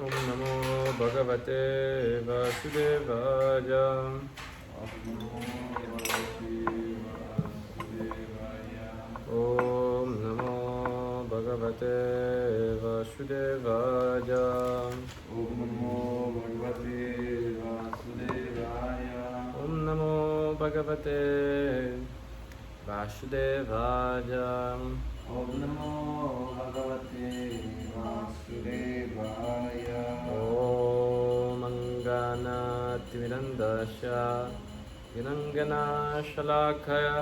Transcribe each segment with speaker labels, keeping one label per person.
Speaker 1: Om Namo Bhagavate Vasudevaya. Om Namo Bhagavate Vasudevaya.
Speaker 2: Om Namo Bhagavate Vasudevaya.
Speaker 1: Om Namo Bhagavate Vasudevaya.
Speaker 2: Om Namo Bhagavate Vasudevaya.
Speaker 1: Om Anganatimirandasya Vinangana Shalakaya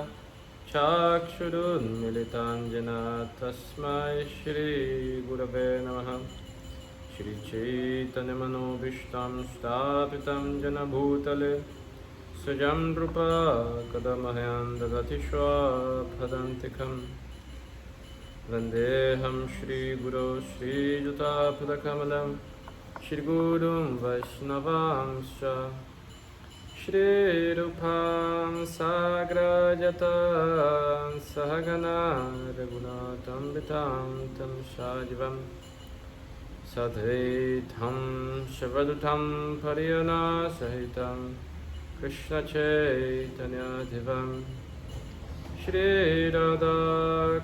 Speaker 1: Chakshurunmilitanjana Tasmai Shri Gurave Namaha. Shri Chaitanya Manobishtam Stapitam Jana Bhutale Sujam Rupa Kadamahyam Dadati Shvapadantikam Vandeham Shri Guru Shri Jutapudakamalam Shri Gurum Vaishnavamscha Shri Rupam Sagrajatam Sahagana Raghunatam Vitam Tam Shajivam Sadhaitam Shavadutam Pariyana Sahitam Krishna Chaitanya Divam Shri Radha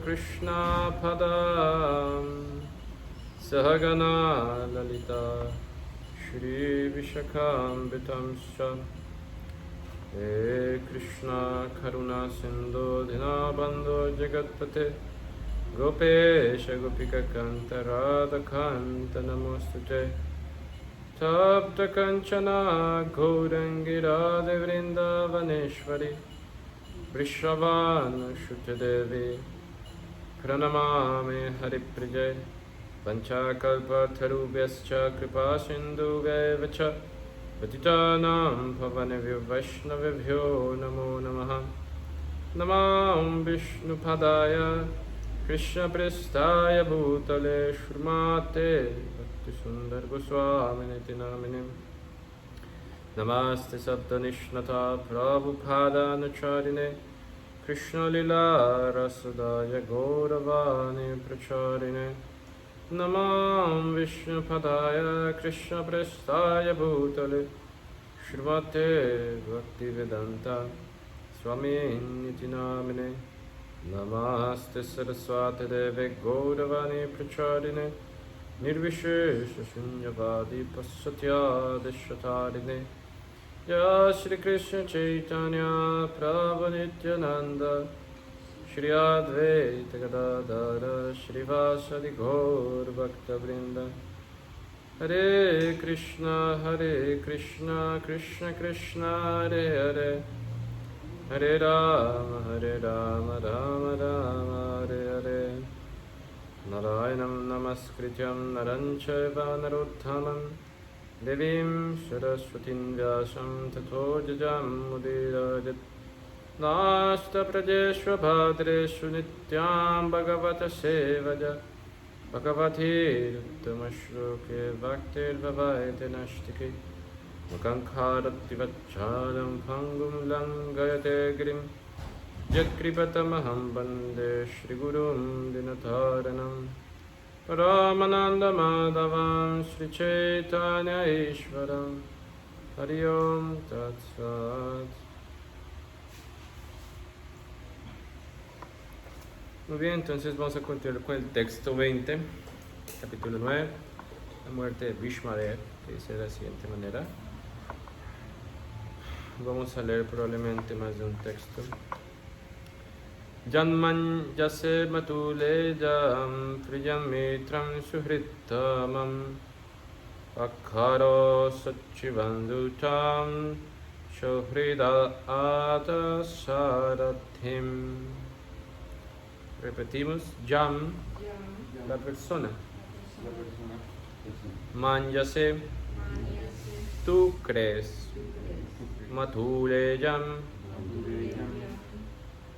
Speaker 1: Krishna Padam Sahagana Lalita Shri Vishakam Vitamscha He Krishna Karuna Sindhu Dinabandhu Jagatpate Gopesha Gopika Kanta Radha Kanta Namostute Tapta Kanchana Gaurangi Radha Vrindavaneshwari Vrishabhanu Shutadevi Pranamami Hariprajay Panchakalpa Tarubhyascha Kripa Sindhubhaivacha Patitanam Pavanevyo Vaishnavibhyo Namo Namaha Namam Vishnu Padaya Krishna Prestaya Bhutale Shrimate Bhakti Sundar Goswami Niti Naminim Namaste Sabdanishnata Prabhupada Nacharine Krishna Lila Rasadaya Gauravani Pracharine Namam Vishnu Padaya Krishna Prestaya Bhutale Shrimate Bhakti Vedanta Swami Niti Namine Namaste Saraswati Deve Gauravani Pracharine Nirvishesha Shunyavadi Pasatya Deshatarine Ya Shri Krishna Chaitanya Prabhu Nityananda Shri Advaita Gadadara Shri Vasadi Gaur Bhakta Vrinda Hare Krishna Krishna Krishna Hare Hare Hare Rama Rama Rama Hare Hare Narayanam Namaskrityam Naranchaiva Narottamam Devim Saraswatim Vyasam Tato Jajam Mudirajat Nasta Prajeshwa Bhadreshu Nityam Bhagavata Sevaja Bhagavati Uttamashloke Bhaktir Vavaite Nashtike Mukankharati Vachadam Pangum Langayate Grim Yatkripattamaham Bande Shri Gurum Dinataranam Ramananda Madhavam Shri Chaitanya Ishvaram Hari Om Tat Sat. Muy bien, entonces vamos a continuar con el texto 20, capítulo 9, la muerte de Bhishmadev, que dice de la siguiente manera. Vamos a leer probablemente más de un texto. Janman yase matule jam priyam mitram suhrittamam Akharo sachivandutam shohrida atasarathim. Repetimos, jam, la persona. Man yase, tú crees. Matule jam,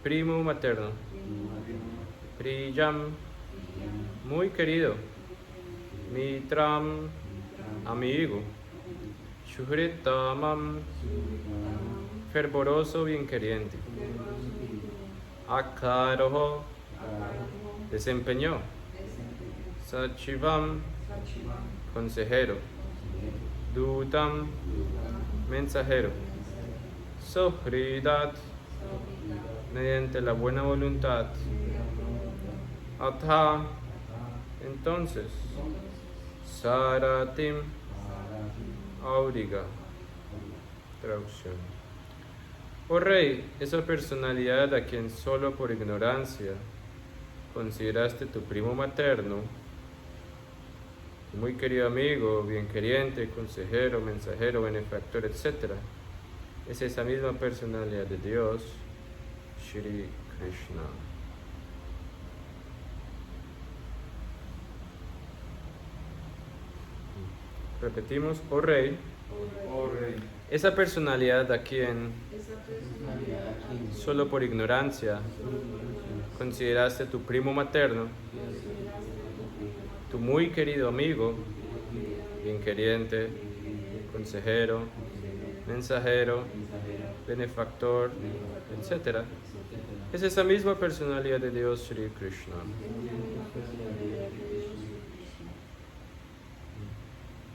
Speaker 1: primo materno. Priyam, muy querido. Mitram, amigo. Shuhritamam, fervoroso bienqueriente. Akaroho, desempeñó. Sachivam, consejero. Dutam, mensajero. Sohridat, mediante la buena voluntad. Atha, entonces. Saratim, auriga. Traducción. Oh rey, esa personalidad a quien solo por ignorancia consideraste tu primo materno, muy querido amigo, bienqueriente, consejero, mensajero, benefactor, etc. Es esa misma personalidad de Dios, Shri Krishna. Repetimos, oh rey,
Speaker 2: Oh Rey,
Speaker 1: esa personalidad a quien solo por ignorancia consideraste tu primo materno, tu muy querido amigo, bienqueriente, consejero, mensajero, benefactor, etc. Es esa misma personalidad de Dios Sri Krishna.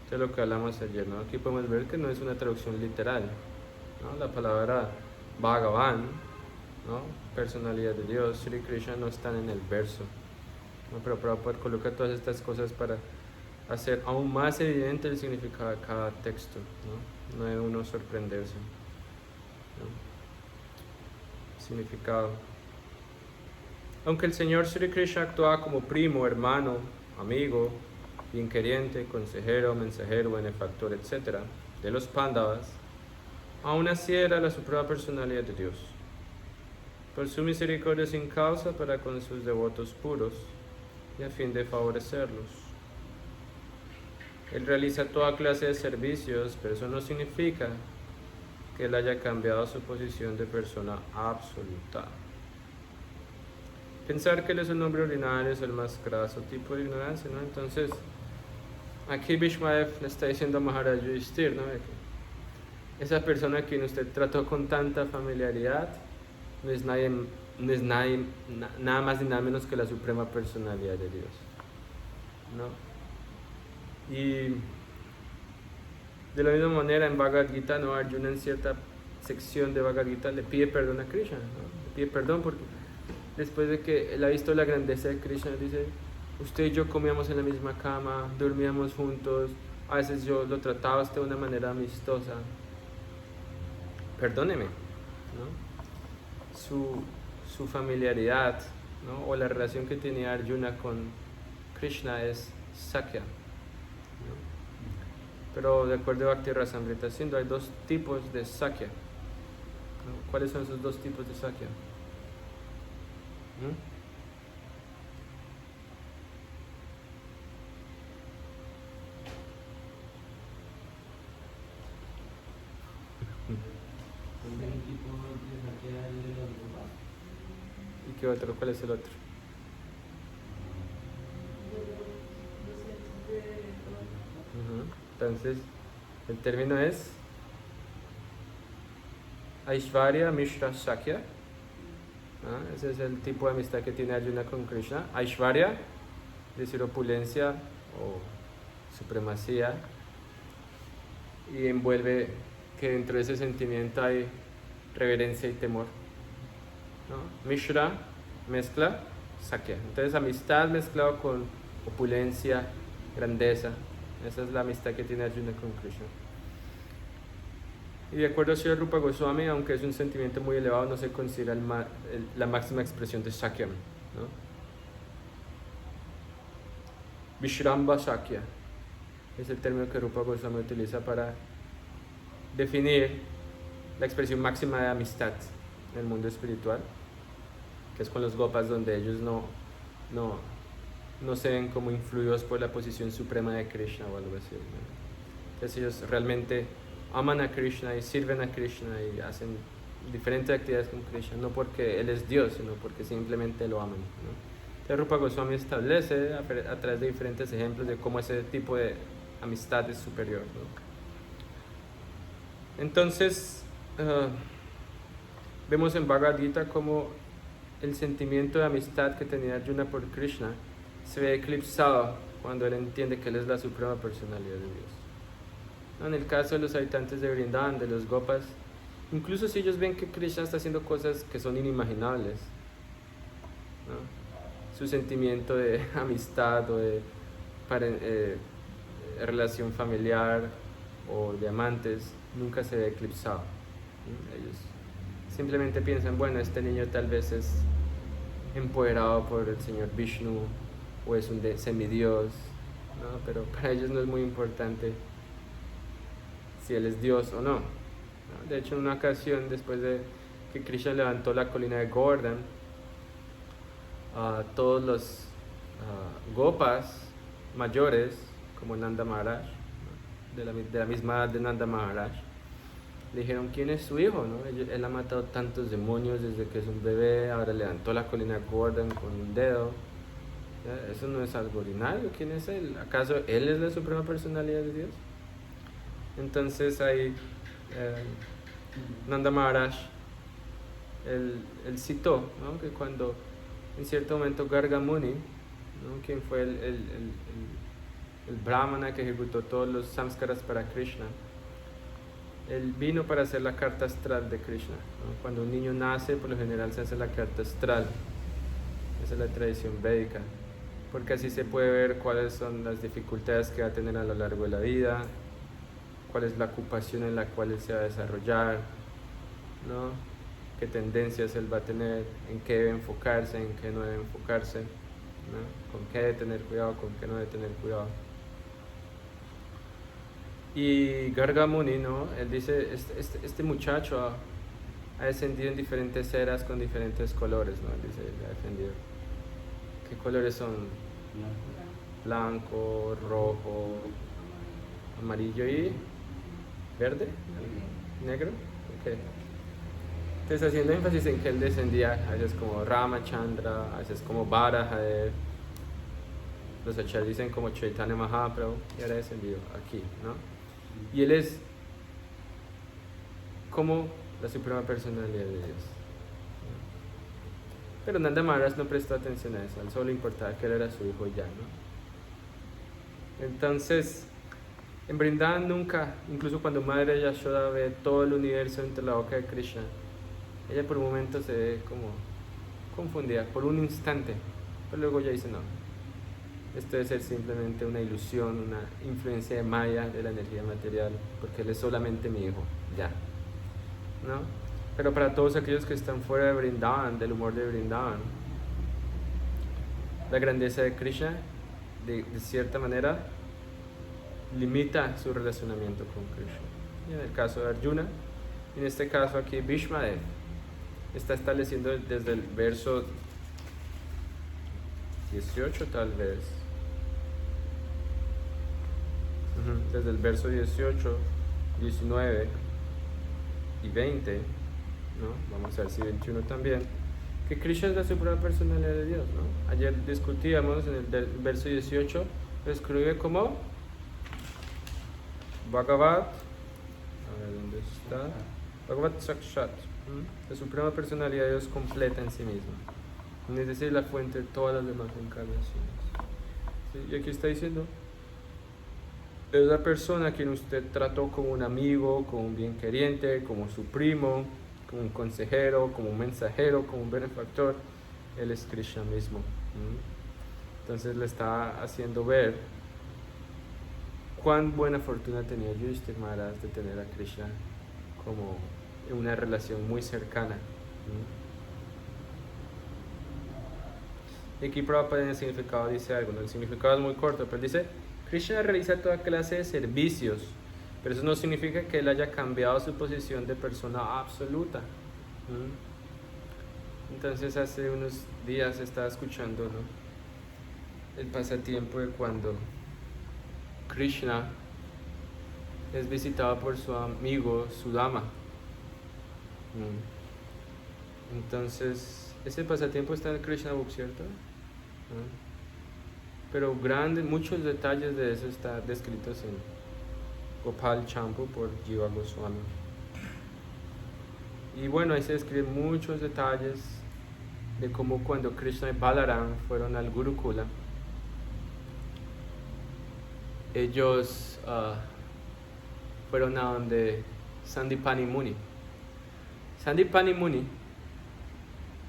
Speaker 1: Esto es lo que hablamos ayer, ¿no? Aquí podemos ver que no es una traducción literal, ¿no? La palabra Bhagavan, ¿no? Personalidad de Dios, Sri Krishna, no están en el verso, ¿no? Pero Prabhupada coloca todas estas cosas para hacer aún más evidente el significado de cada texto, ¿no? No debe uno sorprenderse, ¿no? Significado. Aunque el Señor Sri Krishna actuaba como primo, hermano, amigo, bienqueriente, consejero, mensajero, benefactor, etc., de los Pándavas, aún así era la suprema personalidad de Dios. Por su misericordia sin causa para con sus devotos puros y a fin de favorecerlos. Él realiza toda clase de servicios, pero eso no significa que él haya cambiado su posición de persona absoluta. Pensar que él es un hombre ordinario es el más graso tipo de ignorancia, ¿no? Entonces, aquí Bhishmadev le está diciendo a Maharaj Yudhishthira, ¿no? Que esa persona a quien usted trató con tanta familiaridad no es nada más ni nada menos que la suprema personalidad de Dios, ¿no? Y de la misma manera en Bhagavad Gita, ¿no? Arjuna en cierta sección de Bhagavad Gita le pide perdón a Krishna, ¿no? Le pide perdón porque después de que él ha visto la grandeza de Krishna, dice, usted y yo comíamos en la misma cama, dormíamos juntos, a veces yo lo trataba de una manera amistosa. Perdóneme, ¿no? Su familiaridad, ¿no? O la relación que tenía Arjuna con Krishna es Sakya, ¿no? Pero de acuerdo a Bhakti Rasamrita Sindhu hay dos tipos de Sakya, ¿no? ¿Cuáles son esos dos tipos de Sakya? ¿Y qué otro? ¿Cuál es el otro? Entonces, el término es Aishvarya Mishra Sakya. ¿Ah? Ese es el tipo de amistad que tiene Arjuna con Krishna. Aishvarya, es decir, opulencia o supremacía, y envuelve que dentro de ese sentimiento hay reverencia y temor, ¿no? Mishra, mezcla, Sakya. Entonces, amistad mezclado con opulencia, grandeza. Esa es la amistad que tiene Arjuna con Krishna. Y de acuerdo a Sri Rupa Goswami, aunque es un sentimiento muy elevado, no se considera la máxima expresión de Sakya, ¿no? Vishramba Sakya es el término que Rupa Goswami utiliza para definir la expresión máxima de amistad en el mundo espiritual, que es con los gopas, donde ellos no se ven como influidos por la posición suprema de Krishna o algo así, ¿no? Entonces ellos realmente aman a Krishna y sirven a Krishna y hacen diferentes actividades con Krishna, no porque Él es Dios, sino porque simplemente lo aman, ¿no? Entonces Rupa Goswami establece a través de diferentes ejemplos de cómo ese tipo de amistad es superior, ¿no? Entonces, vemos en Bhagavad Gita cómo el sentimiento de amistad que tenía Arjuna por Krishna se ve eclipsado cuando él entiende que él es la suprema personalidad de Dios. ¿No? En el caso de los habitantes de Vrindavan, de los Gopas, incluso si ellos ven que Krishna está haciendo cosas que son inimaginables, ¿no? Su sentimiento de amistad o de relación familiar o de amantes nunca se ve eclipsado, ¿no? Ellos simplemente piensan, bueno, este niño tal vez es empoderado por el señor Vishnu o es un semidios, ¿no? Pero para ellos no es muy importante si él es Dios o no, ¿no? De hecho, en una ocasión, después de que Krishna levantó la colina de Govardhan, todos los Gopas mayores, como Nanda Maharaj, ¿no? de la misma edad de Nanda Maharaj, le dijeron, ¿quién es su hijo? ¿No? Él ha matado tantos demonios desde que es un bebé, ahora levantó la colina de Govardhan con un dedo. ¿Ya? Eso no es algo ordinario. ¿Quién es él? ¿Acaso él es la suprema personalidad de Dios? Entonces ahí Nanda Maharaj, él citó, ¿no? Que cuando en cierto momento Garga Muni, ¿no? Quien fue el brahmana que ejecutó todos los samskaras para Krishna, él vino para hacer la carta astral de Krishna, ¿no? Cuando un niño nace, por lo general se hace la carta astral. Esa es la tradición védica, porque así se puede ver cuáles son las dificultades que va a tener a lo largo de la vida, cuál es la ocupación en la cual él se va a desarrollar, ¿no? Qué tendencias él va a tener, en qué debe enfocarse, en qué no debe enfocarse, ¿no? Con qué debe tener cuidado, con qué no debe tener cuidado. Y Garga Muni, ¿no? Él dice, este muchacho ha descendido en diferentes eras con diferentes colores, ¿no? Él dice, ha descendido. ¿Qué colores son? Blanco, rojo, amarillo y verde, negro. Okay. Entonces, haciendo énfasis en que él descendía, a veces como Ramachandra, a veces como Varahadev, los acharyas dicen como Chaitanya Mahaprabhu, y ahora descendido aquí, ¿no? Y él es como la suprema personalidad de Dios, ¿no? Pero Nanda Maharaj no prestó atención a eso, a él solo importaba que él era su hijo ya, ¿no? Entonces, en Vrindavan nunca, incluso cuando Madre Yashoda ve todo el universo entre la boca de Krishna, ella por un momento se ve como confundida, por un instante, pero luego ella dice, no, esto debe ser simplemente una ilusión, una influencia de Maya, de la energía material, porque él es solamente mi hijo, ya, ¿no? Pero para todos aquellos que están fuera de Vrindavan, del humor de Vrindavan, la grandeza de Krishna, de cierta manera, limita su relacionamiento con Krishna. Y en el caso de Arjuna, en este caso aquí Bhishmadev está estableciendo desde el verso 18 tal vez, desde el verso 18, 19 y 20, ¿no? Vamos a ver si 21 también, que Krishna es la suprema personalidad de Dios, ¿no? Ayer discutíamos en el verso 18, lo escribe como Bhagavat, a ver dónde está, Bhagavat Sakshat, la suprema personalidad de Dios completa en sí misma, es decir, la fuente de todas las demás encarnaciones. ¿Sí? Y aquí está diciendo, es la persona a quien usted trató como un amigo, como un bien queriente, como su primo, como un consejero, como un mensajero, como un benefactor. Él es Krishna mismo. Entonces le está haciendo ver cuán buena fortuna tenía Yudhishthira Maharaj de tener a Krishna como en una relación muy cercana. Y aquí Prabhupada en el significado dice algo, ¿no? El significado es muy corto, pero dice, Krishna realiza toda clase de servicios, pero eso no significa que él haya cambiado su posición de persona absoluta. Entonces hace unos días estaba escuchando, ¿no? El pasatiempo de cuando Krishna es visitado por su amigo Sudama. Entonces, ese pasatiempo está en el Krishna Book, ¿cierto? Pero muchos detalles de eso están descritos en Gopal Champu por Jiva Goswami. Y bueno, ahí se describen muchos detalles de cómo cuando Krishna y Balaram fueron al Gurukula, ellos fueron a donde Sandipani Muni. Sandipani Muni,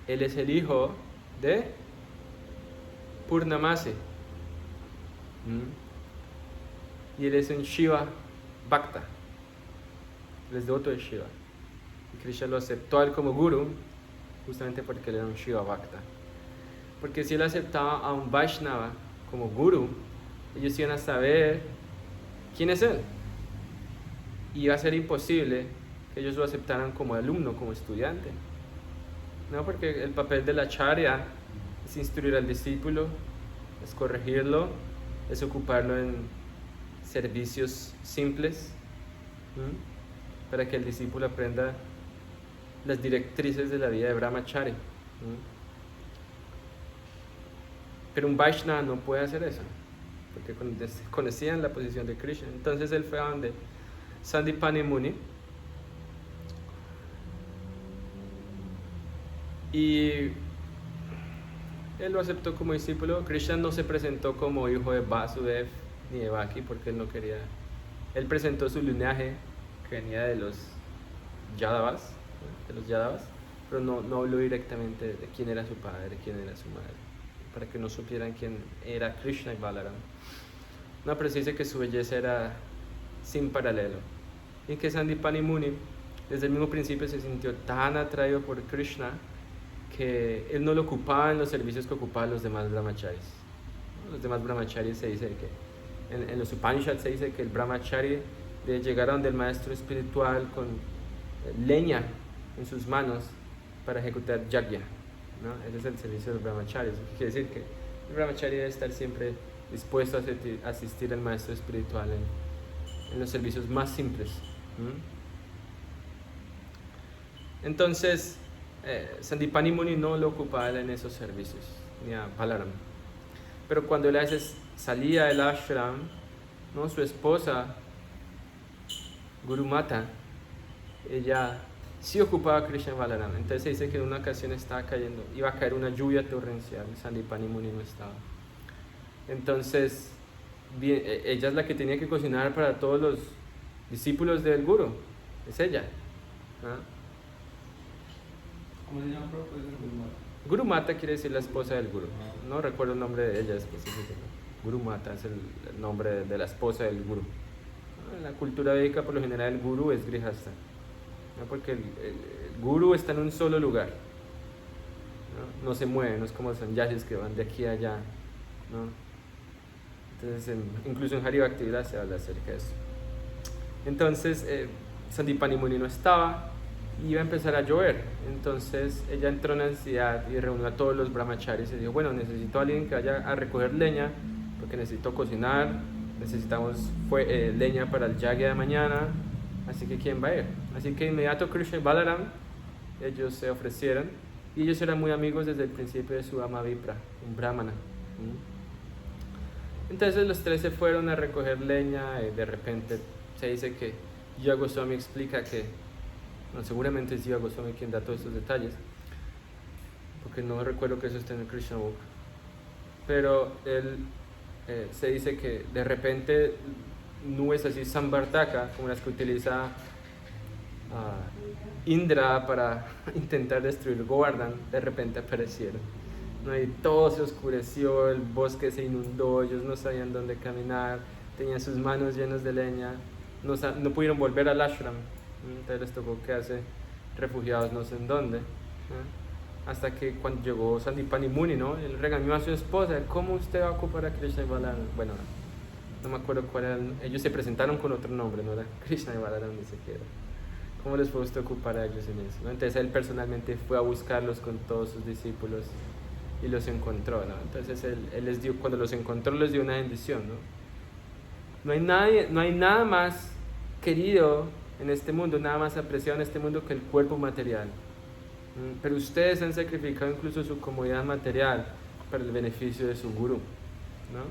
Speaker 1: él es el hijo de Purnamasi. Y él es un Shiva Bhakta. Él es devoto de Shiva. Y Krishna lo aceptó a él como guru, justamente porque él era un Shiva Bhakta. Porque si él aceptaba a un Vaishnava como guru, ellos iban a saber quién es él. Y iba a ser imposible que ellos lo aceptaran como alumno, como estudiante. No, porque el papel de la acharya es instruir al discípulo, es corregirlo, es ocuparlo en servicios simples, para que el discípulo aprenda las directrices de la vida de Brahmachari. Pero un Vaishnava no puede hacer eso, porque conocían la posición de Krishna. Entonces él fue a donde Sandipani Muni y él lo aceptó como discípulo. Krishna no se presentó como hijo de Vasudev ni de Baki, porque él no quería. Él presentó su linaje que venía de los Yadavas, pero no habló directamente de quién era su padre, quién era su madre, para que no supieran quién era Krishna y Balaram. No, pero se dice que su belleza era sin paralelo, y que Sandipani Muni desde el mismo principio se sintió tan atraído por Krishna que él no lo ocupaba en los servicios que ocupaban los demás brahmacharis. Los demás brahmacharis se dice que en los Upanishads se dice que el brahmachari debe llegar a donde el maestro espiritual con leña en sus manos para ejecutar yagya, ¿no? Ese es el servicio de los brahmacharis. Quiere decir que el brahmachari debe estar siempre dispuesto a asistir al maestro espiritual en los servicios más simples. Entonces, Sandipani Muni no lo ocupaba en esos servicios, ni a Balaram. Pero cuando él a veces salía del ashram, ¿no? Su esposa, Guru Mata, ella sí ocupaba a Krishna y Balaram. Entonces se dice que en una ocasión iba a caer una lluvia torrencial, Sandipani Muni no estaba. Entonces, ella es la que tenía que cocinar para todos los discípulos del Guru, es ella, ¿no?
Speaker 2: ¿Cómo se llama? ¿Puede ser Guru Mata?
Speaker 1: Guru Mata quiere decir la esposa del Guru. No recuerdo el nombre de ella específicamente. Guru Mata es el nombre de la esposa del Guru. En la cultura védica, por lo general, el Guru es Grihastha, ¿no? Porque el Guru está en un solo lugar, no se mueve, no es como los sanyashis que van de aquí a allá, ¿no? Entonces, incluso en Hari Bhaktivedanta se habla acerca de eso. Entonces, Sandipani Muni no estaba. Iba a empezar a llover, entonces ella entró en ansiedad y reunió a todos los brahmacharis y dijo: bueno, necesito a alguien que vaya a recoger leña, porque necesito cocinar, necesitamos leña para el yagya de mañana, así que ¿quién va a ir? Así que inmediato Krishna y Balaram, ellos se ofrecieron, y ellos eran muy amigos desde el principio de su ama Vipra, un brahmana. Entonces los tres se fueron a recoger leña, y de repente se dice que Jiva Goswami explica que, bueno, seguramente es Jiva Goswami quien da todos estos detalles, porque no recuerdo que eso esté en el Krishna Book, pero él se dice que de repente nubes así samvartaka, como las que utiliza Indra para intentar destruir Govardhan, de repente aparecieron, ¿no? Y todo se oscureció, el bosque se inundó, ellos no sabían dónde caminar, tenían sus manos llenas de leña, no pudieron volver al ashram. Entonces les tocó quedarse refugiados no sé en dónde, ¿no? Hasta que cuando llegó Sandipani Muni, ¿no? Él regañó a su esposa: ¿cómo usted va a ocupar a Krishna y Balaram? Bueno, no me acuerdo cuál era, ellos se presentaron con otro nombre, no era Krishna y Balaram ni siquiera. ¿Cómo les fue usted ocupar a ellos en eso, ¿no? Entonces él personalmente fue a buscarlos con todos sus discípulos y los encontró, ¿no? Entonces él les dio, cuando los encontró, les dio una bendición, ¿no? No hay nada más querido en este mundo, nada más apreciado en este mundo que el cuerpo material. Pero ustedes han sacrificado incluso su comodidad material para el beneficio de su gurú, ¿no?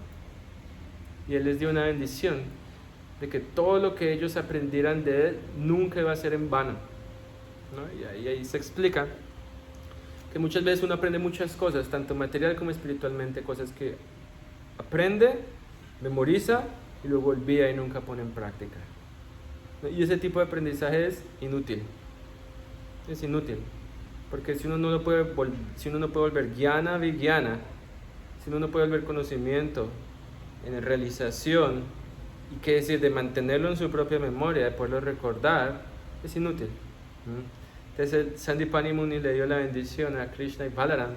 Speaker 1: Y él les dio una bendición de que todo lo que ellos aprendieran de él nunca iba a ser en vano, ¿no? Y ahí se explica que muchas veces uno aprende muchas cosas, tanto material como espiritualmente, cosas que aprende, memoriza y luego olvida y nunca pone en práctica. Y ese tipo de aprendizaje es inútil. Es inútil. Porque si uno no puede volver jnana vijnana, si uno no puede volver conocimiento en realización, y qué decir, de mantenerlo en su propia memoria, de poderlo recordar, es inútil. Entonces el Sandipani Muni le dio la bendición a Krishna y Balaram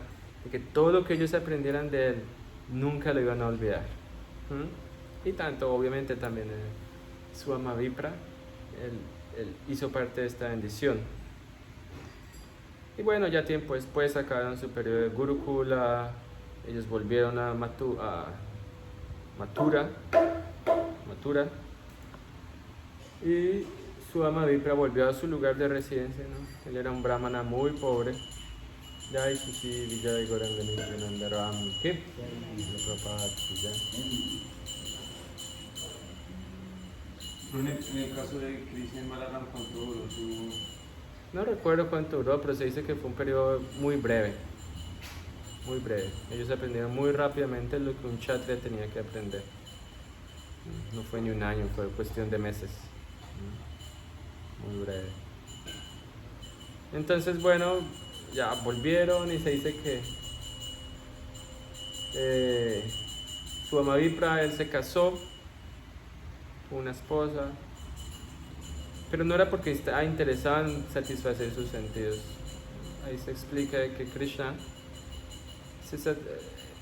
Speaker 1: de que todo lo que ellos aprendieran de él nunca lo iban a olvidar. Y tanto obviamente también Swama Vipra, él hizo parte de esta bendición. Y bueno, ya tiempo después acabaron su periodo de Gurukula, ellos volvieron a Mathura, y Swama Vipra volvió a su lugar de residencia, ¿no? Él era un brahmana muy pobre. Jai Sushi Vijay Gauranga Nityananda Ram Ki Prabhupada Ki Jai.
Speaker 2: En el caso de Krishna y Balaram, ¿cuánto duró su...?
Speaker 1: No recuerdo cuánto duró, pero se dice que fue un periodo muy breve. Muy breve. Ellos aprendieron muy rápidamente lo que un kshatriya tenía que aprender. No fue ni un año, fue cuestión de meses. Muy breve. Entonces, bueno, ya volvieron y se dice que Swama Vipra, él se casó con una esposa, pero no era porque estaba interesado en satisfacer sus sentidos. Ahí se explica que Krishna,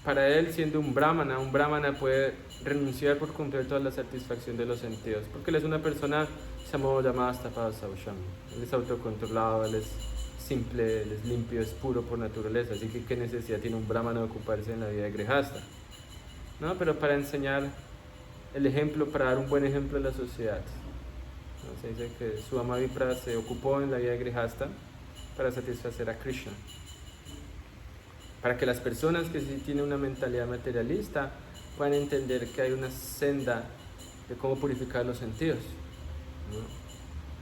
Speaker 1: para él, siendo un brahmana puede renunciar por completo a la satisfacción de los sentidos, porque él es una persona él es autocontrolado, él es simple, él es limpio, es puro por naturaleza, así que qué necesidad tiene un brahmana de ocuparse en la vida de grihasta, ¿no? Pero para enseñar el ejemplo, para dar un buen ejemplo a la sociedad, ¿no? Se dice que Swama Vipra se ocupó en la vida de grihasta para satisfacer a Krishna, para que las personas que sí tienen una mentalidad materialista puedan entender que hay una senda de cómo purificar los sentidos, ¿no?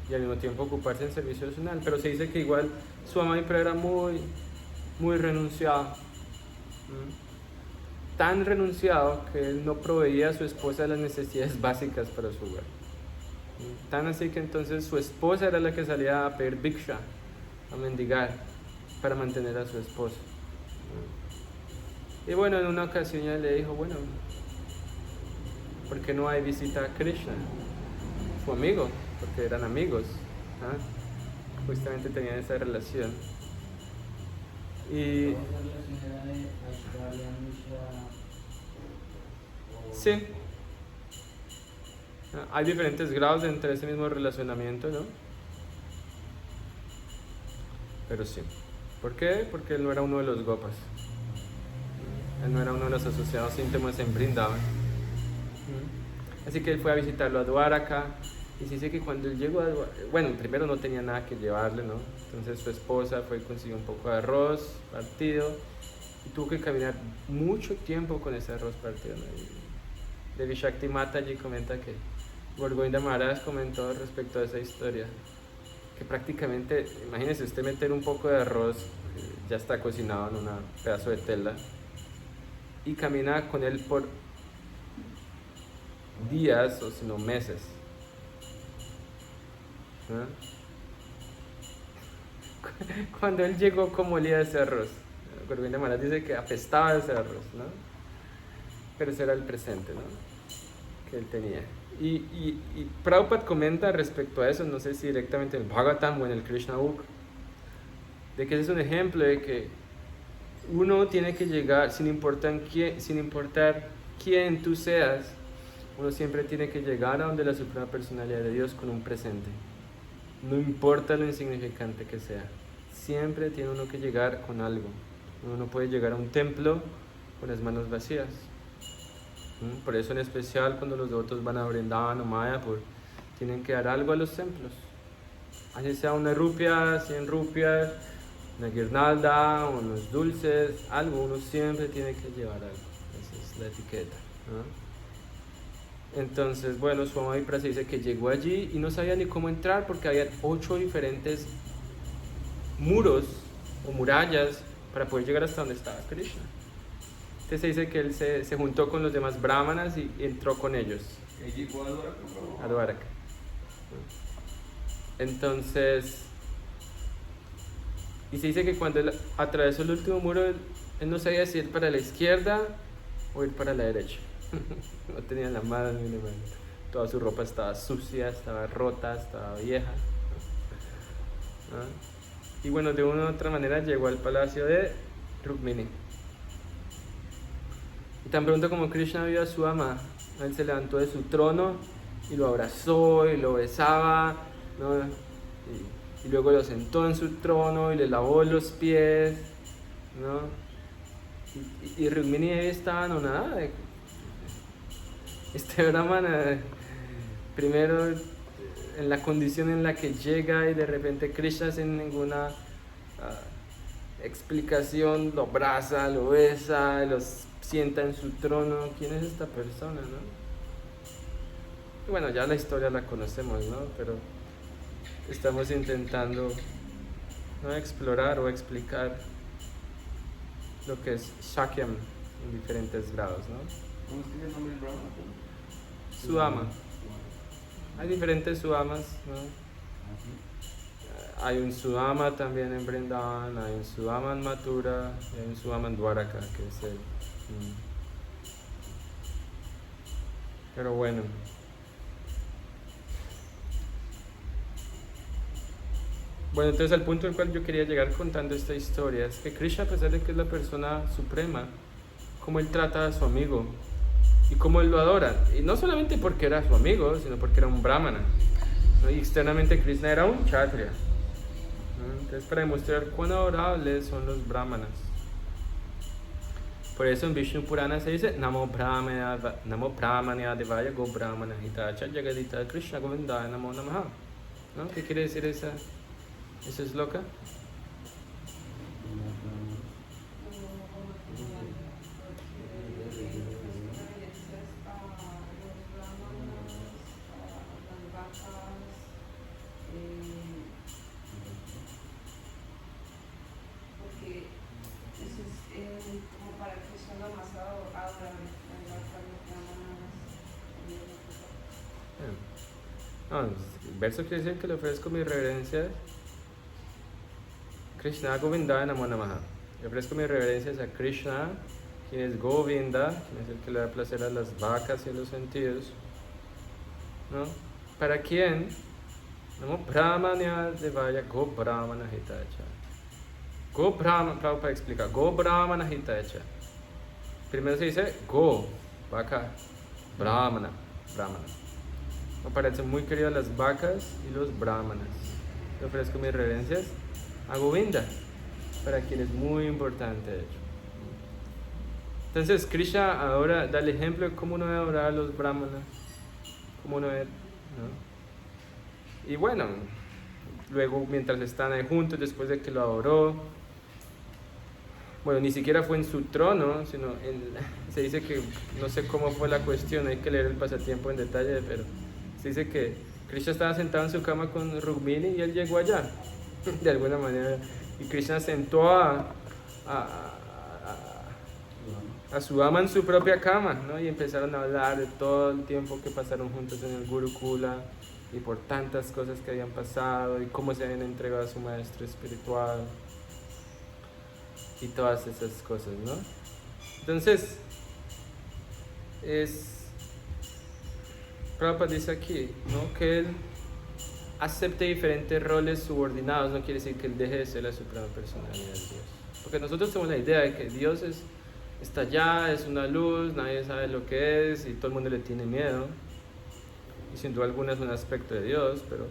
Speaker 1: Y al mismo tiempo ocuparse en servicio personal. Pero se dice que igual Swama Vipra era muy renunciado, tan renunciado que él no proveía a su esposa las necesidades básicas para su hogar, tan así que entonces su esposa era la que salía a pedir bhiksha, a mendigar para mantener a su esposa. Y bueno, en una ocasión ella le dijo, bueno, ¿por qué no hay visita a Krishna? Su amigo, porque eran amigos, ¿ah? Justamente tenían esa relación. Y sí, hay diferentes grados entre ese mismo relacionamiento, ¿no? Pero sí. ¿Por qué? Porque él no era uno de los gopas. Él no era uno de los asociados íntimos en Vrindavan. Así que él fue a visitarlo a Dwaraka. Y se dice que cuando él llegó a Dwaraka, bueno, primero no tenía nada que llevarle, ¿no? Entonces su esposa fue y consiguió un poco de arroz partido. Y tuvo que caminar mucho tiempo con ese arroz partido, ¿no? Y Devi Shakti Mataji comenta que Govinda Maharaj comentó respecto a esa historia, que prácticamente, imagínese usted meter un poco de arroz, ya está cocinado en un pedazo de tela, y camina con él por días o si no meses, ¿no? Cuando él llegó, ¿cómo olía ese arroz? Govinda Maharaj dice que apestaba ese arroz, ¿no? Pero ese era el presente, ¿no? Que él tenía. Y Prabhupada comenta respecto a eso, no sé si directamente en el Bhagavatam o en el Krishna Book, de que ese es un ejemplo de que uno tiene que llegar, sin importar quién tú seas, uno siempre tiene que llegar a donde la Suprema Personalidad de Dios con un presente. No importa lo insignificante que sea, siempre tiene uno que llegar con algo. Uno no puede llegar a un templo con las manos vacías. Por eso en especial cuando los devotos van a Vrindavan o Mayapur, tienen que dar algo a los templos. Así sea una rupia, 100 rupias, una guirnalda, unos dulces, algo, uno siempre tiene que llevar algo. Esa es la etiqueta, ¿no? Entonces, bueno, Swama Vipra se dice que llegó allí y no sabía ni cómo entrar porque había 8 diferentes muros o murallas para poder llegar hasta donde estaba Krishna. Entonces se dice que él se juntó con los demás brahmanas y entró con ellos.
Speaker 2: Él llegó a Dwarka,
Speaker 1: a Dwarka. Entonces, y se dice que cuando él atravesó el último muro, él no sabía si ir para la izquierda o ir para la derecha. No tenía la mano ni la mano. Toda su ropa estaba sucia, estaba rota, estaba vieja. Y bueno, de una u otra manera llegó al palacio de Rukmini. Y tan pronto como Krishna vio a su ama, él se levantó de su trono y lo abrazó y lo besaba, ¿no? Y luego lo sentó en su trono y le lavó los pies, ¿no? Y Rukmini estaba anonadada. Este Brahmana, primero en la condición en la que llega y de repente Krishna sin ninguna explicación lo abraza, lo besa, lo sienta en su trono. ¿Quién es esta persona, no? Y bueno, ya la historia la conocemos, ¿no? Pero estamos intentando, ¿no?, explorar o explicar lo que es Shakyam en diferentes grados, ¿no?
Speaker 2: ¿Cómo es que es el nombre del Brahma?
Speaker 1: Suama. Hay diferentes Suamas, ¿no? Hay un Sudama también en Vrindavan, hay un Sudama en Mathura, hay un Sudama en Dwaraka, que es el... Pero bueno. Bueno, entonces al punto al cual yo quería llegar contando esta historia es que Krishna, a pesar de que es la persona suprema, cómo él trata a su amigo y cómo él lo adora. Y no solamente porque era su amigo, sino porque era un brahmana, ¿no? Y externamente Krishna era un kshatriya, ¿no? Entonces, para demostrar cuán adorables son los brahmanas. Por eso en Vishnu Purana se dice Namo Brahmanya Devaya Go Brahmana Hitacha Jagadita Krishna Govindaya Namo Namaha, ¿no? ¿Qué quiere decir esa shloka? No, el verso quiere decir que le ofrezco mis reverencias Krishna Govindaya Namo Namaha. Le ofrezco mis reverencias a Krishna, quien es Govinda, quien es el que le da placer a las vacas y a los sentidos, ¿no? ¿Para quién? Namo Brahmanya Devaya Go Brahmana Hitacha. Go Brahmana, Prabhupada explica, Go Brahmana Hitacha. Primero se dice Go, vaca, Brahmana, Brahmana. Me parecen muy queridas las vacas y los brahmanas. Le ofrezco mis reverencias a Govinda, para quien es muy importante, de hecho. Entonces Krishna ahora da el ejemplo de cómo uno debe adorar a los brahmanas, cómo uno debe, ¿no? Y bueno, luego mientras están ahí juntos, después de que lo adoró, bueno, ni siquiera fue en su trono, sino se dice que, no sé cómo fue la cuestión, hay que leer el pasatiempo en detalle, pero se dice que Krishna estaba sentado en su cama con Rukmini y él llegó allá, de alguna manera, y Krishna sentó a su ama en su propia cama, ¿no? Y empezaron a hablar de todo el tiempo que pasaron juntos en el Gurukula y por tantas cosas que habían pasado y cómo se habían entregado a su maestro espiritual y todas esas cosas, ¿no? Entonces, Prabhupada dice aquí, ¿no?, que él acepte diferentes roles subordinados, no quiere decir que él deje de ser la suprema personalidad de Dios. Porque nosotros tenemos la idea de que Dios está allá, es una luz, nadie sabe lo que es y todo el mundo le tiene miedo. Y sin duda alguna es un aspecto de Dios, pero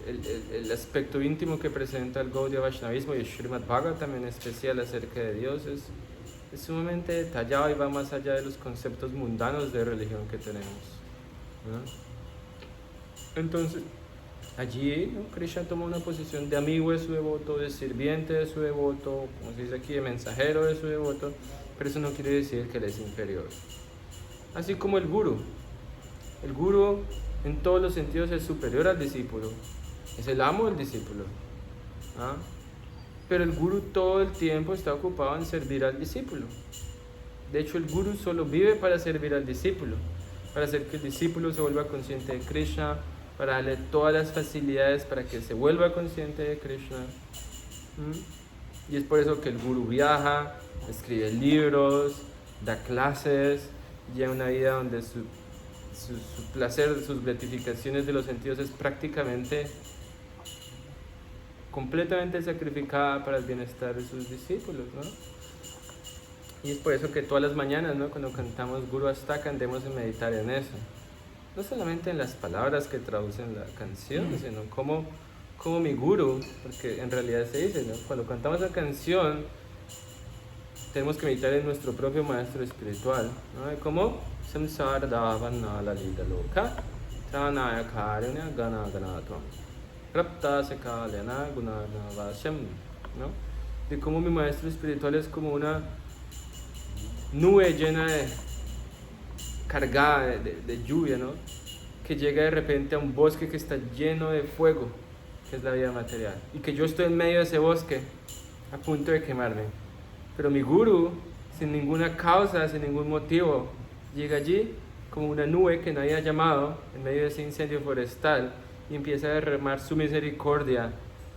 Speaker 1: el aspecto íntimo que presenta el Gaudiya Vaishnavismo y el Srimad Bhagavatam en especial acerca de Dios es sumamente detallado y va más allá de los conceptos mundanos de religión que tenemos, ¿no? Entonces, allí, ¿no?, Krishna toma una posición de amigo de su devoto, de sirviente de su devoto, como se dice aquí, de mensajero de su devoto, pero eso no quiere decir que él es inferior. Así como el guru en todos los sentidos es superior al discípulo, es el amo del discípulo, ¿ah? Pero el guru todo el tiempo está ocupado en servir al discípulo. De hecho, el guru solo vive para servir al discípulo. para hacer que el discípulo se vuelva consciente de Krishna, para darle todas las facilidades para que se vuelva consciente de Krishna. Y es por eso que el gurú viaja, escribe libros, da clases, lleva una vida donde su placer, sus gratificaciones de los sentidos es prácticamente completamente sacrificada para el bienestar de sus discípulos, ¿no? Y es por eso que todas las mañanas, ¿no?, cuando cantamos Guru Astaka, debemos de meditar en eso. No solamente en las palabras que traducen la canción, sino como mi guru, porque en realidad se dice, ¿no?, cuando cantamos la canción, tenemos que meditar en nuestro propio maestro espiritual, ¿no? Como samsara davana lalita loka tranaya karya gana ganatvam rapta sekalyana gunana vashyam, ¿no? De cómo mi maestro espiritual es como una nube llena de cargada de lluvia, ¿no?, que llega de repente a un bosque que está lleno de fuego, que es la vida material, y que yo estoy en medio de ese bosque a punto de quemarme, pero mi guru, sin ninguna causa, sin ningún motivo, llega allí como una nube que nadie ha llamado en medio de ese incendio forestal y empieza a derramar su misericordia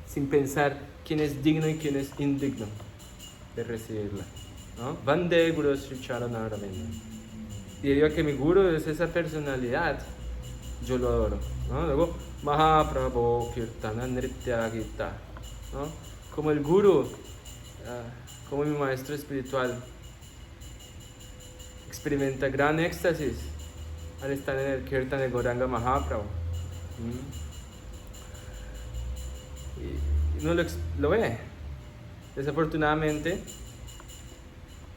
Speaker 1: sin pensar quién es digno y quién es indigno de recibirla, ¿no? Vande Guru Sri Charana Ravinda. Y debido a que mi guru es esa personalidad, yo lo adoro, ¿no? Luego Mahaprabhu Kirtana Nritya Gita, ¿no? Como el guru, como mi maestro espiritual, experimenta gran éxtasis al estar en el Kirtan de Gauranga Mahaprabhu. Y uno lo ve. Desafortunadamente,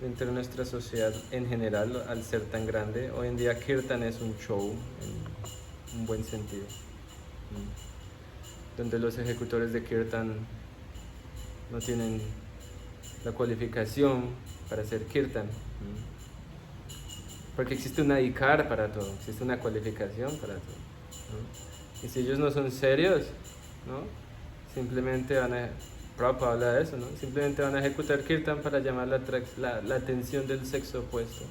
Speaker 1: dentro de nuestra sociedad en general, al ser tan grande, hoy en día Kirtan es un show en un buen sentido, donde los ejecutores de Kirtan no tienen la cualificación para hacer Kirtan, porque existe una adhikar para todo, existe una cualificación para todo, ¿no? Y si ellos no son serios, ¿no?, simplemente van a... Prabhupada habla de eso, ¿no?, simplemente van a ejecutar Kirtan para llamar la atención del sexo opuesto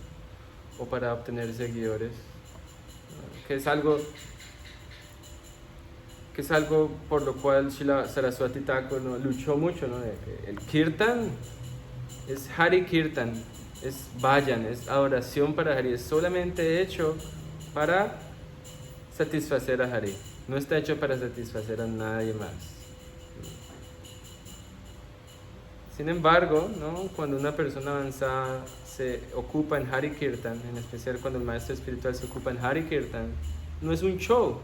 Speaker 1: o para obtener seguidores, ¿no?, que es algo por lo cual Srila Saraswati Thakur, ¿no?, luchó mucho, ¿no?, de que el Kirtan es Hari Kirtan, es Bhajan, es adoración para Hari, es solamente hecho para satisfacer a Hari, no está hecho para satisfacer a nadie más. Sin embargo, ¿no?, cuando una persona avanzada se ocupa en Hari Kirtan, en especial cuando el maestro espiritual se ocupa en Hari Kirtan, no es un show,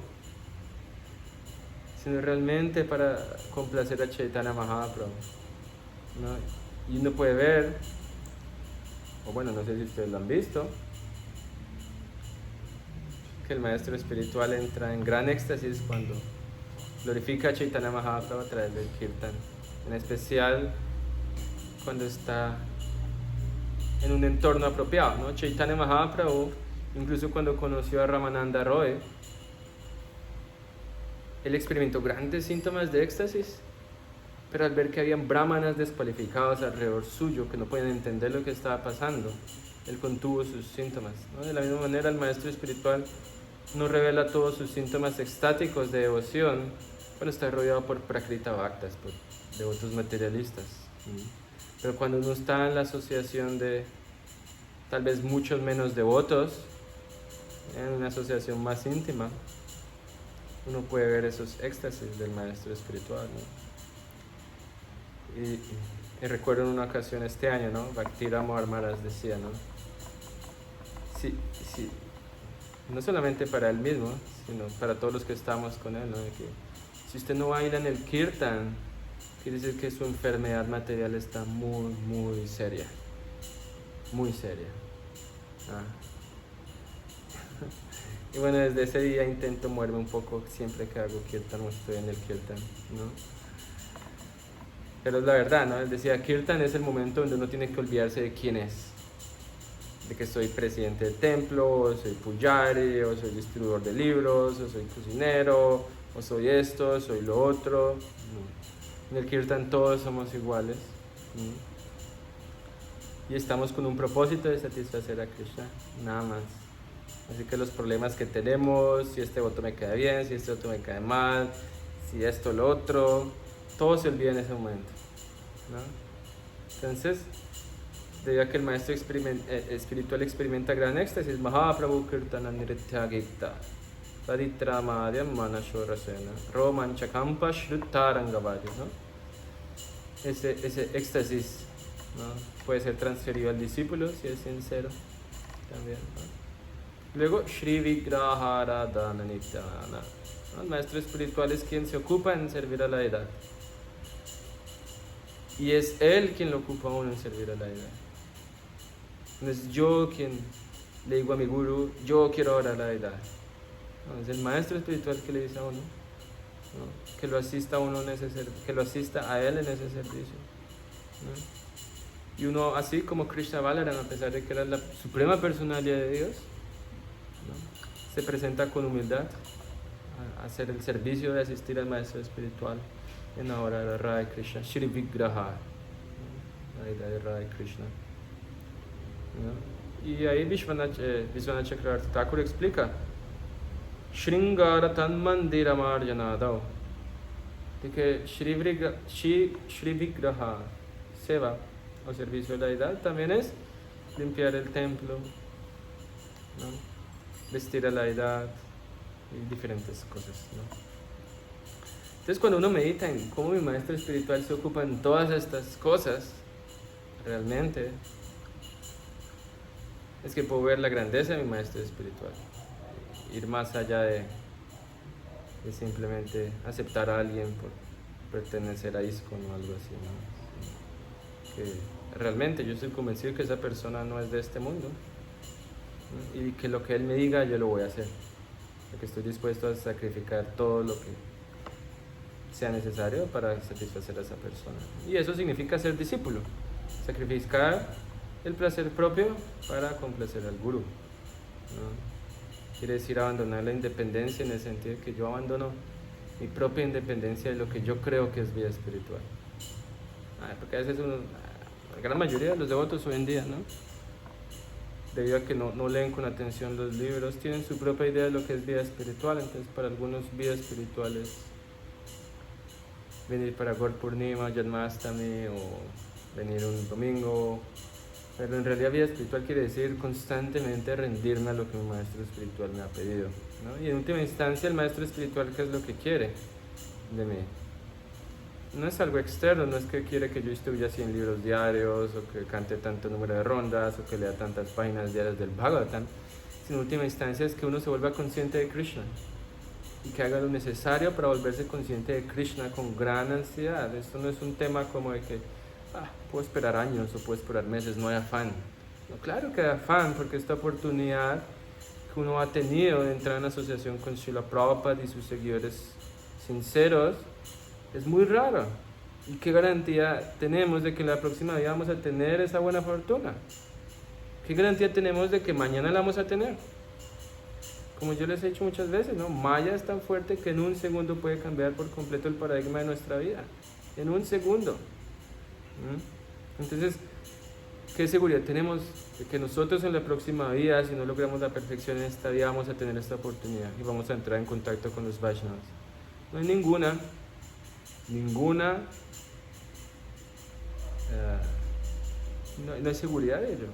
Speaker 1: sino realmente para complacer a Chaitanya Mahaprabhu, ¿no? Y uno puede ver, o bueno, no sé si ustedes lo han visto, que el maestro espiritual entra en gran éxtasis cuando glorifica a Chaitanya Mahaprabhu a través del Kirtan, en especial cuando está en un entorno apropiado, ¿no? Chaitanya Mahaprabhu, incluso cuando conoció a Ramananda Roy, él experimentó grandes síntomas de éxtasis, pero al ver que habían brahmanas descualificados alrededor suyo, que no podían entender lo que estaba pasando, él contuvo sus síntomas, ¿no? De la misma manera, el maestro espiritual no revela todos sus síntomas extáticos de devoción cuando está rodeado por prakrita bhaktas, por devotos materialistas. Pero cuando uno está en la asociación de tal vez muchos menos devotos, en una asociación más íntima, uno puede ver esos éxtasis del maestro espiritual, ¿no? Y recuerdo en una ocasión este año, ¿no?, Bhakti Ramar Maharaj decía, ¿no?, sí, no solamente para él mismo, sino para todos los que estamos con él, ¿no?, de que si usted no baila en el Kirtan, quiere decir que su enfermedad material está muy, muy seria. Muy seria. Y bueno, desde ese día intento moverme un poco siempre que hago Kirtan o estoy en el Kirtan, ¿no? Pero es la verdad, ¿no? Él decía, Kirtan es el momento donde uno tiene que olvidarse de quién es. De que soy presidente del templo, o soy pujari, o soy distribuidor de libros, o soy cocinero, o soy esto, soy lo otro. En el Kirtan todos somos iguales. Y estamos con un propósito de satisfacer a Krishna, nada más. Así que los problemas que tenemos, si este voto me cae bien, si este voto me cae mal, si esto, lo otro, todo se olvida en ese momento, ¿no? Entonces, debido a que el maestro espiritual experimenta gran éxtasis, Mahaprabhu Kirtana Nritya Gita, Paditramadhyam Manashorasena, Romanchakampa Shrutarangavadi, ¿no? Ese éxtasis, ¿no? Puede ser transferido al discípulo si es sincero también, ¿no? Luego, Shri Vigrahara Dana Nityana, ¿no? El maestro espiritual es quien se ocupa en servir a la deidad. Y es él quien lo ocupa a uno en servir a la deidad. No es yo quien le digo a mi guru, yo quiero orar a la deidad. No, es el maestro espiritual que le dice a uno, ¿no? Que lo asista a uno en ese que lo asista a él en ese servicio, ¿no? Y uno, así como Krishna Balaram, a pesar de que era la suprema personalidad de Dios, ¿no? Se presenta con humildad a hacer el servicio de asistir al maestro espiritual en la hora de Radha Krishna, Shri Vigraha, ¿no? La idea de Radha Krishna, ¿no? Y ahí Vishwanath Chakravarti Thakur explica Shringara Tan Mandiramarjanadao, de que Shri Vigraha Seva o servicio de la deidad también es limpiar el templo, ¿no? Vestir a la deidad y diferentes cosas, ¿no? Entonces, cuando uno medita en cómo mi maestro espiritual se ocupa en todas estas cosas, realmente es que puedo ver la grandeza de mi maestro espiritual, ir más allá de simplemente aceptar a alguien por pertenecer a ISKCON o algo así, ¿no? Que realmente yo estoy convencido que esa persona no es de este mundo, ¿no? Y que lo que él me diga yo lo voy a hacer, porque estoy dispuesto a sacrificar todo lo que sea necesario para satisfacer a esa persona. Y eso significa ser discípulo, sacrificar el placer propio para complacer al gurú, ¿no? Quiere decir abandonar la independencia en el sentido de que yo abandono mi propia independencia de lo que yo creo que es vida espiritual. Porque a veces la gran mayoría de los devotos hoy en día, ¿no? Debido a que no leen con atención los libros, tienen su propia idea de lo que es vida espiritual. Entonces, para algunos, vida espiritual es venir para Gaur Purnima, Janmastami, o venir un domingo. Pero en realidad vida espiritual quiere decir constantemente rendirme a lo que mi maestro espiritual me ha pedido, ¿no? Y en última instancia el maestro espiritual, ¿qué es lo que quiere de mí? No es algo externo, no es que quiere que yo estudie 100 libros diarios, o que cante tanto número de rondas, o que lea tantas páginas diarias del Bhagavatam, sino en última instancia es que uno se vuelva consciente de Krishna y que haga lo necesario para volverse consciente de Krishna con gran ansiedad. Esto no es un tema como de que puedo esperar años o puedo esperar meses, no hay afán. No, claro que hay afán, porque esta oportunidad que uno ha tenido de entrar en asociación con Srila Prabhupada y sus seguidores sinceros es muy raro. ¿Y qué garantía tenemos de que en la próxima vida vamos a tener esa buena fortuna? ¿Qué garantía tenemos de que mañana la vamos a tener? Como yo les he dicho muchas veces, ¿no? Maya es tan fuerte que en un segundo puede cambiar por completo el paradigma de nuestra vida. En un segundo. Entonces, ¿qué seguridad tenemos de que nosotros en la próxima vida, si no logramos la perfección en esta vida, vamos a tener esta oportunidad y vamos a entrar en contacto con los Vaishnavas? No hay ninguna, no hay seguridad de ello.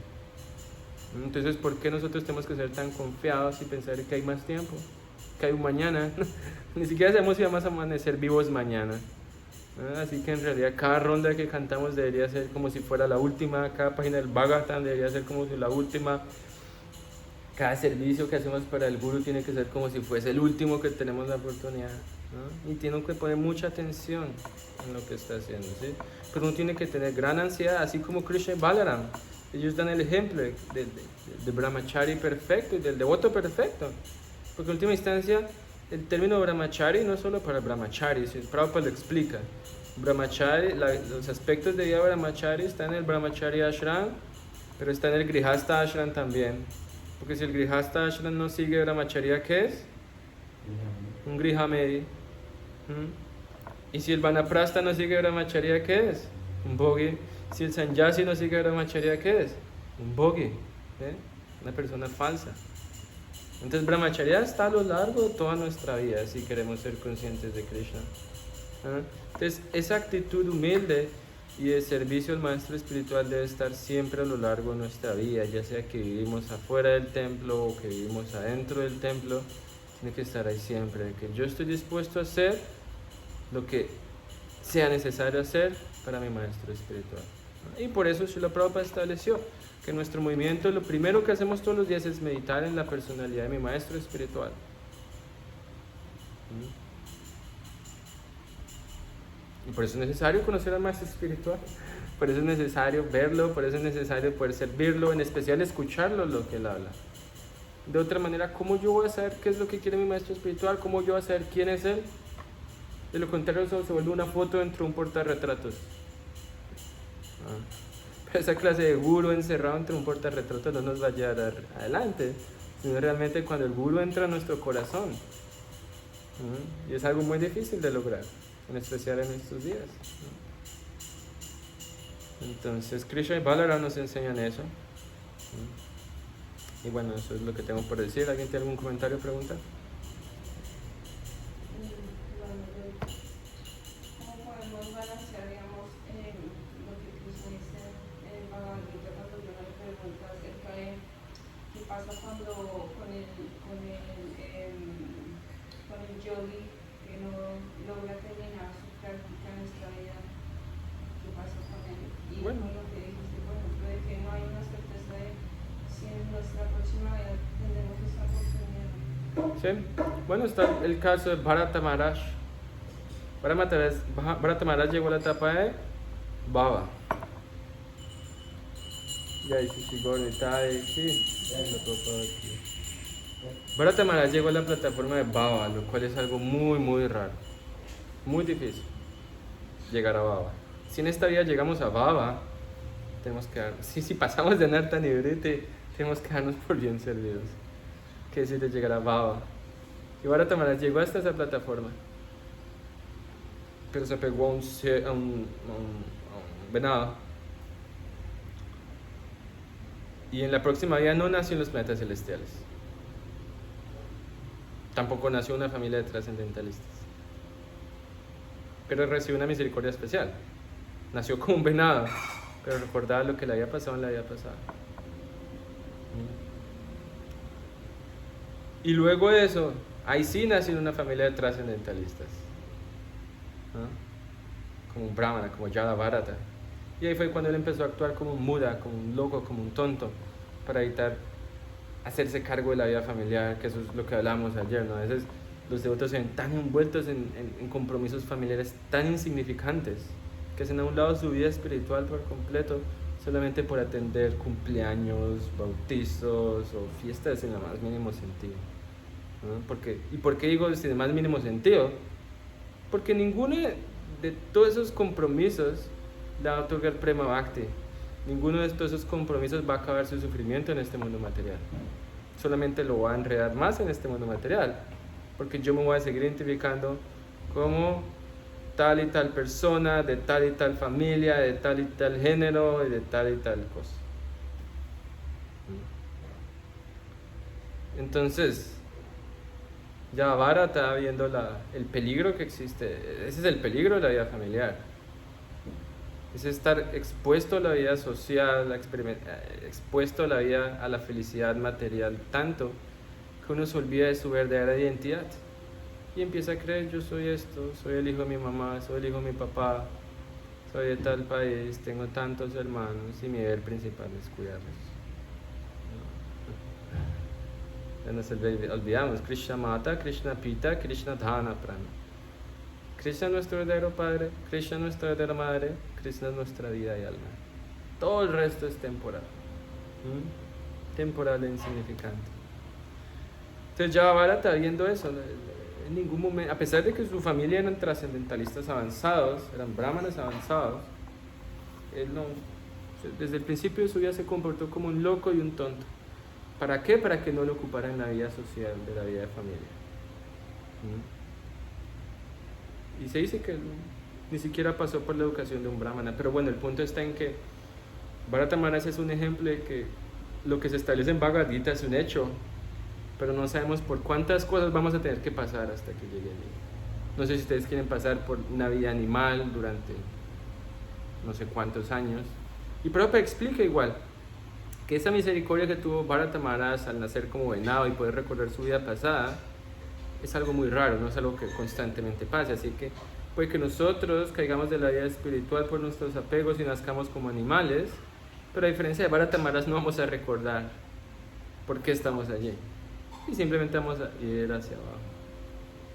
Speaker 1: Entonces, ¿por qué nosotros tenemos que ser tan confiados y pensar que hay más tiempo? Que hay un mañana. Ni siquiera sabemos si vamos a amanecer vivos mañana. Así que en realidad cada ronda que cantamos debería ser como si fuera la última, cada página del Bhagavatam debería ser como si la última, cada servicio que hacemos para el Guru tiene que ser como si fuese el último que tenemos la oportunidad, ¿no? Y tiene que poner mucha atención en lo que está haciendo, ¿sí? Pero uno tiene que tener gran ansiedad, así como Krishna y Balaram. Ellos dan el ejemplo de brahmachari perfecto y del devoto perfecto, porque en última instancia el término brahmachari no es solo para brahmachari, si Prabhupada lo explica. Brahmachari, los aspectos de vida brahmachari están en el brahmachari ashram, pero está en el grihasta ashram también. Porque si el grihasta ashram no sigue brahmacharya, ¿qué es? Un grihamedi. Y si el vanaprastha no sigue brahmacharya, ¿qué es? Un bhogi. Si el sannyasi no sigue brahmacharya, ¿qué es? Un bhogi. Una persona falsa. Entonces brahmacharya está a lo largo de toda nuestra vida si queremos ser conscientes de Krishna. ¿Ah? Entonces esa actitud humilde y de servicio al maestro espiritual debe estar siempre a lo largo de nuestra vida, ya sea que vivimos afuera del templo o que vivimos adentro del templo, tiene que estar ahí siempre, que yo estoy dispuesto a hacer lo que sea necesario hacer para mi maestro espiritual. Y por eso Srila Prabhupada estableció que nuestro movimiento, lo primero que hacemos todos los días es meditar en la personalidad de mi maestro espiritual. Y por eso es necesario conocer al maestro espiritual, por eso es necesario verlo, por eso es necesario poder servirlo, en especial escucharlo lo que él habla. De otra manera, ¿cómo yo voy a saber qué es lo que quiere mi maestro espiritual? ¿Cómo yo voy a saber quién es él? De lo contrario, eso se vuelve una foto dentro de un portarretratos. Pero esa clase de guru encerrado entre un portarretratos no nos va a llevar adelante, sino realmente cuando el guru entra a nuestro corazón. Y es algo muy difícil de lograr, en especial en estos días. Entonces, Krishna y Balaram nos enseñan eso. Y bueno, eso es lo que tengo por decir. ¿Alguien tiene algún comentario o pregunta?
Speaker 3: ¿Cómo podemos balancear, digamos, lo que Krishna dice en el Bhagavad Gita cuando yo le pregunto acerca de qué pasa cuando con el yogi que no logra terminar su práctica en esta vida? ¿Qué pasa con él? Y
Speaker 1: Bueno.
Speaker 3: con lo que dijiste, por ejemplo, de que no hay una certeza de si en nuestra próxima vida tendremos esa oportunidad.
Speaker 1: Sí. Bueno, está el caso de Bharata Maharaj. Bharata Maharaj llegó a la etapa de Baba. Bharata Maharaj llegó a la plataforma de Baba, lo cual es algo muy, muy raro. Muy difícil llegar a Baba. Si en esta vida llegamos a Baba, tenemos que si pasamos de Narta Nivriti, tenemos que darnos por bien servidos. Que decir de llegar a Baba. Y Bharata Maharaj llegó hasta esa plataforma, pero se pegó a un venado. Y en la próxima vida no nació en los planetas celestiales. Tampoco nació una familia de trascendentalistas. Pero recibió una misericordia especial. Nació como un venado, pero recordaba lo que le había pasado en la vida pasada. Y luego de eso, ahí sí nació en una familia de trascendentalistas. Como un brahmana, como Yada Bharata. Y ahí fue cuando él empezó a actuar como un muda, como un loco, como un tonto, para evitar hacerse cargo de la vida familiar, que eso es lo que hablábamos ayer, ¿no? A veces los devotos se ven tan envueltos en compromisos familiares tan insignificantes, que hacen a un lado su vida espiritual por completo, solamente por atender cumpleaños, bautizos o fiestas en el más mínimo sentido, ¿no? ¿Y por qué digo sin el más mínimo sentido? Porque ninguno de todos esos compromisos le va a otorgar prema bhakti. Ninguno de todos esos compromisos va a acabar su sufrimiento en este mundo material. Solamente lo va a enredar más en este mundo material, porque yo me voy a seguir identificando como tal y tal persona, de tal y tal familia, de tal y tal género y de tal y tal cosa. Entonces, ya Bharata está viendo el peligro que existe. Ese es el peligro de la vida familiar. Es estar expuesto a la vida social, expuesto a la vida, a la felicidad material, tanto que uno se olvida de su verdadera identidad y empieza a creer: yo soy esto, soy el hijo de mi mamá, soy el hijo de mi papá, soy de tal país, tengo tantos hermanos y mi deber principal es cuidarlos. Ya nos olvidamos: Krishna Mata, Krishna Pita, Krishna Dhana Prana. Krishna es nuestro verdadero padre, Krishna es nuestra verdadera madre, Krishna es nuestra vida y alma. Todo el resto es temporal. Temporal e insignificante. Entonces ya Bharata viendo eso, en ningún momento, a pesar de que su familia eran trascendentalistas avanzados, eran brahmanes avanzados, él no, desde el principio de su vida se comportó como un loco y un tonto. ¿Para qué? Para que no lo ocupara en la vida social de la vida de familia. Y se dice que ni siquiera pasó por la educación de un brahmana. Pero bueno, el punto está en que Bharata Maharaj es un ejemplo de que lo que se establece en Bhagavad Gita es un hecho. pero no sabemos por cuántas cosas vamos a tener que pasar hasta que llegue allí. No sé si ustedes quieren pasar por una vida animal durante no sé cuántos años. Y Prabhupada explica igual que esa misericordia que tuvo Bharata Maharaj al nacer como venado y poder recordar su vida pasada es algo muy raro, no es algo que constantemente pase. Así que puede que nosotros caigamos de la vida espiritual por nuestros apegos y nazcamos como animales, pero a diferencia de Bharata Maharaj no vamos a recordar por qué estamos allí y simplemente vamos a ir hacia abajo.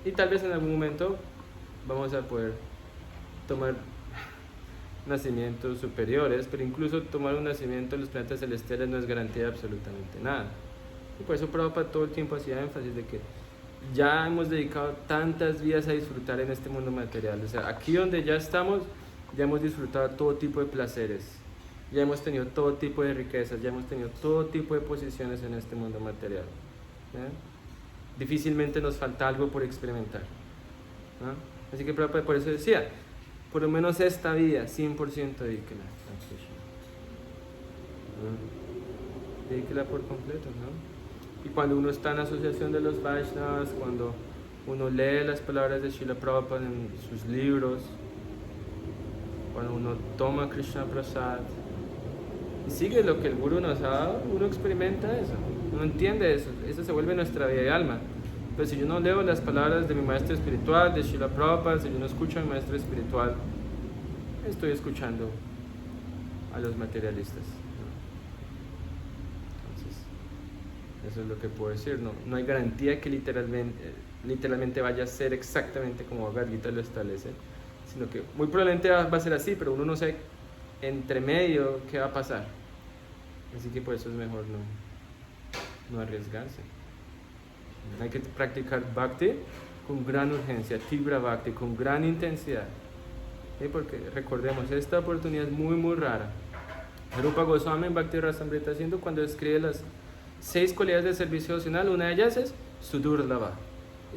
Speaker 1: Y tal vez en algún momento vamos a poder tomar nacimientos superiores, pero incluso tomar un nacimiento en los planetas celestiales no es garantía de absolutamente nada. Y por eso Prabhupada todo el tiempo hacía énfasis de que ya hemos dedicado tantas vidas a disfrutar en este mundo material. O sea, aquí donde ya estamos, ya hemos disfrutado todo tipo de placeres, ya hemos tenido todo tipo de riquezas, ya hemos tenido todo tipo de posiciones en este mundo material. Difícilmente nos falta algo por experimentar. Así que Prabhupada por eso decía, por lo menos esta vida, 100% dedíquela a Krishna. Dedíquela por completo, ¿no? Y cuando uno está en asociación de los Vaishnavas, cuando uno lee las palabras de Srila Prabhupada en sus libros, cuando uno toma Krishna Prasad y sigue lo que el Guru nos ha dado, uno experimenta eso, uno entiende eso, eso se vuelve nuestra vida y alma. Pero si yo no leo las palabras de mi maestro espiritual, de Srila Prabhupada, si yo no escucho a mi maestro espiritual, estoy escuchando a los materialistas. Entonces, eso es lo que puedo decir. No hay garantía que literalmente vaya a ser exactamente como Bhagavad Gita lo establece, sino que muy probablemente va a ser así, pero uno no sabe entre medio qué va a pasar. Así que por eso es mejor no arriesgarse. Hay que practicar bhakti con gran urgencia, tibra bhakti, con gran intensidad. ¿Sí? Porque recordemos, esta oportunidad es muy muy rara. Rupa Goswami en Bhakti Rasamrita haciendo cuando describe las 6 cualidades de servicio devocional, una de ellas es Sudurlava.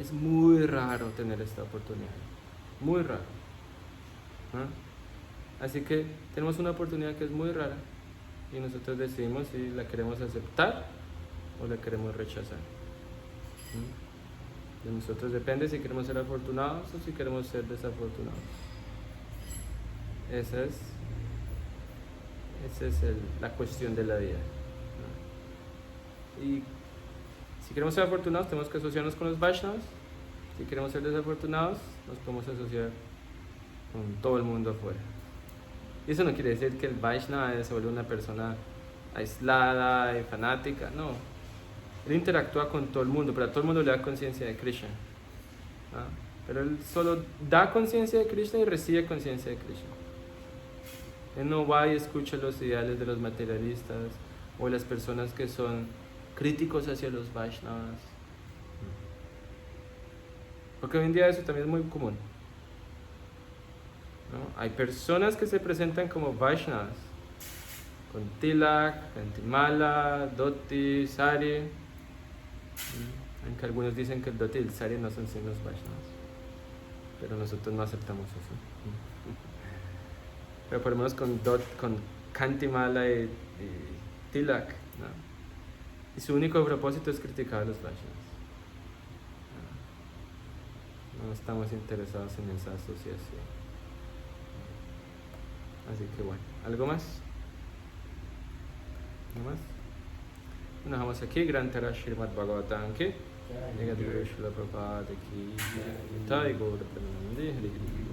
Speaker 1: Es muy raro tener esta oportunidad, muy raro. Así que tenemos una oportunidad que es muy rara y nosotros decidimos si la queremos aceptar o la queremos rechazar. De nosotros depende si queremos ser afortunados o si queremos ser desafortunados. Esa es la cuestión de la vida. Y si queremos ser afortunados tenemos que asociarnos con los Vaishnavas. Si queremos ser desafortunados nos podemos asociar con todo el mundo afuera. Y eso no quiere decir que el Vaishnava se vuelve una persona aislada y fanática, no. Él interactúa con todo el mundo, pero a todo el mundo le da conciencia de Krishna. Pero él solo da conciencia de Krishna y recibe conciencia de Krishna. Él no va y escucha los ideales de los materialistas o las personas que son críticos hacia los Vaishnavas. Porque hoy en día eso también es muy común. ¿No? Hay personas que se presentan como Vaishnavas, con tilak, kantimala, dhoti, sari. Aunque algunos dicen que el dhoti y el sari no son signos Vaishnavas, pero nosotros no aceptamos eso. Pero por lo menos con kantimala y tilak, ¿no? Y su único propósito es criticar a los Vaishnavas. No estamos interesados en esa asociación. Así que bueno, ¿algo más? ¿No más? Nos vamos aquí, Gran Tara Srimad Bhagavatam ki Jagadguru Srila Prabhupada ki Jai Gaura Premanandi Hari Hari.